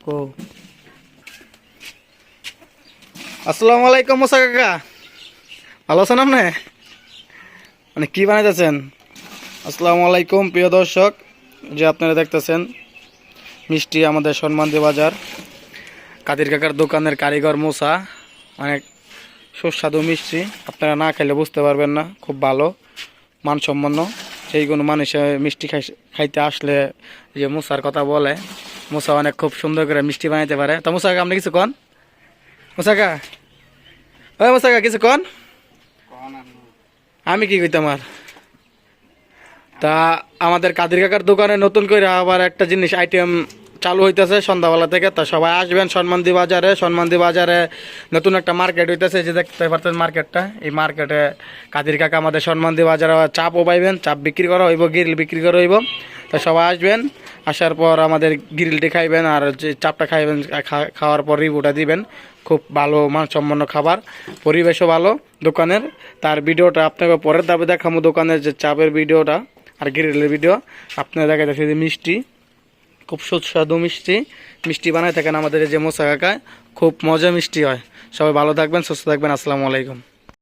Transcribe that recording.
কো আসসালামু আলাইকুম মুসা কাকা, ভালো আছেন আপনি? মানে কি বানাইতেছেন? আসসালামু আলাইকুম প্রিয় দর্শক, যে আপনারা দেখতেছেন মিষ্টি আমাদের সন্মানদি বাজার কাদির কাকার দোকানের কারিগর মুসা। অনেক সুস্বাদু মিষ্টি, আপনারা না খাইলে বুঝতে পারবেন না। খুব ভালো মানসম্পন্ন, সেই কোনো মানুষে মিষ্টি খাইতে আসলে যে মুসার কথা বলে। মুসা অনেক খুব সুন্দর করে মিষ্টি বানাইতে পারে। তো মুসা কাকা আপনি কিছু কন? মুসা কাকা, ওই মুসা কাকা কিছু কন। আমি কি কইতাম আর? তা আমাদের কাদির কাকার দোকানে নতুন করে আবার একটা জিনিস আইটেম চালু হইতেছে সন্ধ্যাবেলা থেকে। তা সবাই আসবেন সন্মানদি বাজারে। সন্মানদি বাজারে নতুন একটা মার্কেট হইতেছে, যে দেখতে পারতেন মার্কেটটা। এই মার্কেটে কাদির কাকা আমাদের সন্মানদি বাজারে চাপও পাইবেন, চাপ বিক্রি করা হইব, গ্রিল বিক্রি করা হইব। তো সবাই আসবেন, আসার পর আমাদের গ্রিলটি খাইবেন আর যে চাপটা খাইবেন, খাওয়ার পর রিভিউটা দিবেন। খুব ভালো মানসম্পন্ন খাবার, পরিবেশও ভালো দোকানের। তার ভিডিওটা আপনাকে পরের দাবে দেখাবো, দোকানের যে চাপের ভিডিওটা আর গ্রিলের ভিডিও। আপনারা দেখা যাচ্ছে যে মিষ্টি, খুব সুস্বাদু মিষ্টি মিষ্টি বানায় থাকেন আমাদের যে মোসা কাকা। খুব মজা মিষ্টি হয়। সবাই ভালো থাকবেন, সুস্থ থাকবেন। আসসালামু আলাইকুম।